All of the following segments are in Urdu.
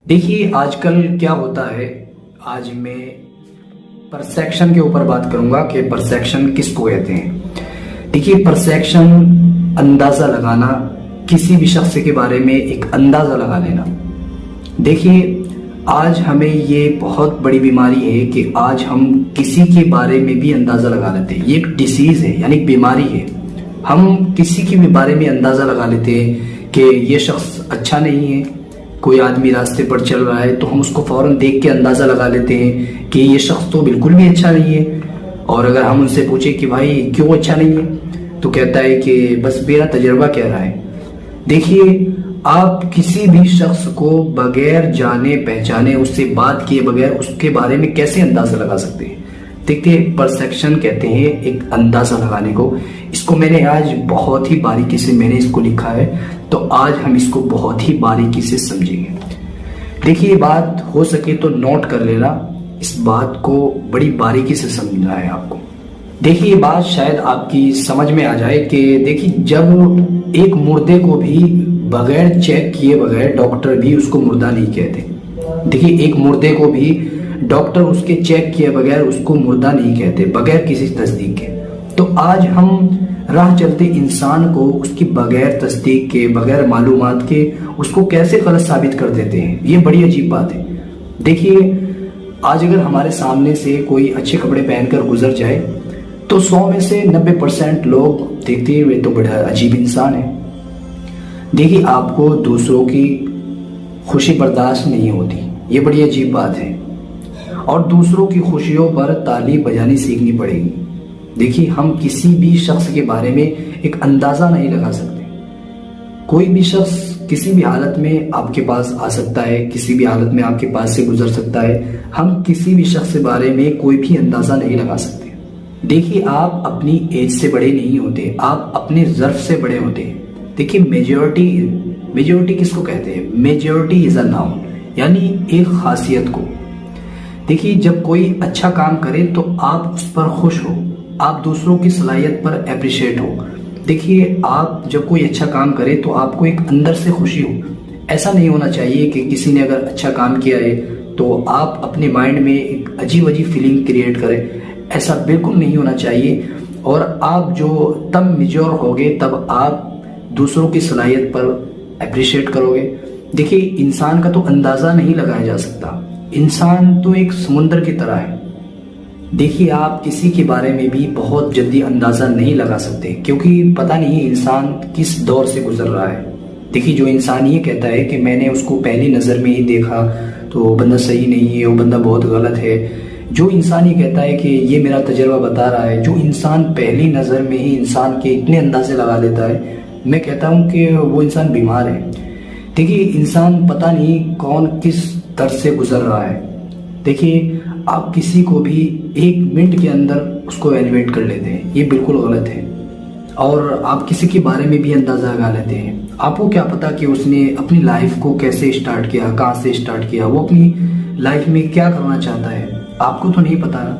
دیکھیے آج کل کیا ہوتا ہے، آج میں پرسیپشن کے اوپر بات کروں گا کہ پرسیپشن کس کو کہتے ہیں۔ دیکھیے پرسیپشن اندازہ لگانا، کسی بھی شخص کے بارے میں ایک اندازہ لگا لینا۔ دیکھیے آج ہمیں یہ بہت بڑی بیماری ہے کہ آج ہم کسی کے بارے میں بھی اندازہ لگا لیتے ہیں۔ یہ ایک ڈیزیز ہے، یعنی ایک بیماری ہے۔ ہم کسی کے بھی بارے میں اندازہ لگا لیتے ہیں کہ یہ شخص اچھا نہیں ہے۔ کوئی آدمی راستے پر چل رہا ہے تو ہم اس کو فوراً دیکھ کے اندازہ لگا لیتے ہیں کہ یہ شخص تو بالکل بھی اچھا نہیں ہے۔ اور اگر ہم ان سے پوچھیں کہ بھائی کیوں اچھا نہیں ہے، تو کہتا ہے کہ بس میرا تجربہ کہہ رہا ہے۔ دیکھیے آپ کسی بھی شخص کو بغیر جانے پہچانے، اس سے بات کیے بغیر اس کے بارے میں کیسے اندازہ لگا سکتے ہیں؟ دیکھتے پرسیپشن کہتے ہیں ایک اندازہ لگانے کو۔ اس کو میں نے آج بہت ہی باریکی سے میں نے اس کو لکھا ہے، تو آج ہم اس کو بہت ہی باریکی سے سمجھیں گے۔ دیکھیے یہ بات ہو سکے تو نوٹ کر لینا، اس بات کو بڑی باریکی سے سمجھنا ہے آپ کو۔ دیکھیے یہ بات شاید آپ کی سمجھ میں آ جائے کہ دیکھیے جب ایک مردے کو بھی بغیر چیک کیے بغیر ڈاکٹر بھی اس کو مردہ نہیں کہتے۔ دیکھیے ایک مردے کو بھی ڈاکٹر اس کے چیک کیے بغیر اس کو مردہ نہیں کہتے، بغیر کسی تصدیق کے۔ تو آج ہم راہ چلتے انسان کو اس کی بغیر تصدیق کے، بغیر معلومات کے اس کو کیسے غلط ثابت کر دیتے ہیں، یہ بڑی عجیب بات ہے۔ دیکھیے آج اگر ہمارے سامنے سے کوئی اچھے کپڑے پہن کر گزر جائے تو 100 میں سے 90% لوگ دیکھتے ہیں وہ تو بڑا عجیب انسان ہے۔ دیکھیے آپ کو دوسروں کی خوشی برداشت نہیں ہوتی، یہ بڑی عجیب بات ہے، اور دوسروں کی خوشیوں پر تالی بجانی سیکھنی پڑے گی۔ دیکھیے ہم کسی بھی شخص کے بارے میں ایک اندازہ نہیں لگا سکتے۔ کوئی بھی شخص کسی بھی حالت میں آپ کے پاس آ سکتا ہے، کسی بھی حالت میں آپ کے پاس سے گزر سکتا ہے۔ ہم کسی بھی شخص کے بارے میں کوئی بھی اندازہ نہیں لگا سکتے۔ دیکھیے آپ اپنی ایج سے بڑے نہیں ہوتے، آپ اپنے ظرف سے بڑے ہوتے ہیں۔ دیکھیے میجورٹی کس کو کہتے ہیں؟ میجورٹی از اے ناؤن، یعنی ایک خاصیت کو۔ دیکھیے جب کوئی اچھا کام کرے تو آپ اس پر خوش ہو، آپ دوسروں کی صلاحیت پر اپریشیٹ ہو۔ دیکھیے آپ جب کوئی اچھا کام کرے تو آپ کو ایک اندر سے خوشی ہو۔ ایسا نہیں ہونا چاہیے کہ کسی نے اگر اچھا کام کیا ہے تو آپ اپنے مائنڈ میں ایک عجیب فیلنگ کریٹ کریں، ایسا بالکل نہیں ہونا چاہیے۔ اور آپ جو تب میچور ہوگے تب آپ دوسروں کی صلاحیت پر اپریشیٹ کرو گے۔ دیکھیے انسان کا تو اندازہ نہیں لگایا جا سکتا، انسان تو ایک سمندر کی طرح ہے۔ دیکھیے آپ کسی کے بارے میں بھی بہت جلدی اندازہ نہیں لگا سکتے، کیونکہ پتہ نہیں انسان کس دور سے گزر رہا ہے۔ دیکھیے جو انسان یہ کہتا ہے کہ میں نے اس کو پہلی نظر میں ہی دیکھا تو وہ بندہ صحیح نہیں ہے، وہ بندہ بہت غلط ہے۔ جو انسان یہ کہتا ہے کہ یہ میرا تجربہ بتا رہا ہے، جو انسان پہلی نظر میں ہی انسان کے اتنے اندازے لگا لیتا ہے، میں کہتا ہوں کہ وہ انسان بیمار ہے۔ دیکھیے انسان پتہ نہیں کون کس طرز سے گزر رہا ہے۔ دیکھیے آپ کسی کو بھی 1 منٹ کے اندر اس کو ایویلویٹ کر لیتے ہیں، یہ بالکل غلط ہے۔ اور آپ کسی کے بارے میں بھی اندازہ لگا لیتے ہیں۔ آپ کو کیا پتا کہ اس نے اپنی لائف کو کیسے اسٹارٹ کیا، کہاں سے اسٹارٹ کیا، وہ اپنی لائف میں کیا کرنا چاہتا ہے، آپ کو تو نہیں پتا نا۔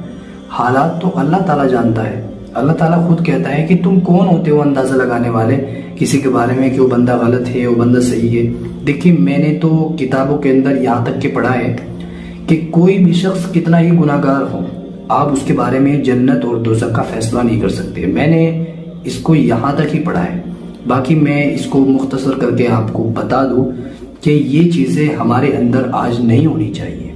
حالات تو اللہ تعالیٰ جانتا ہے۔ اللہ تعالیٰ خود کہتا ہے کہ تم کون ہوتے ہو اندازہ لگانے والے کسی کے بارے میں کہ وہ بندہ غلط ہے، وہ بندہ صحیح ہے۔ دیکھیے میں نے تو کتابوں کے اندر یہاں تک کہ پڑھا ہے کہ کوئی بھی شخص کتنا ہی گناہ گار ہو، آپ اس کے بارے میں جنت اور دوزخ کا فیصلہ نہیں کر سکتے۔ میں نے اس کو یہاں تک ہی پڑھا ہے، باقی میں اس کو مختصر کر کے آپ کو بتا دوں کہ یہ چیزیں ہمارے اندر آج نہیں ہونی چاہیے۔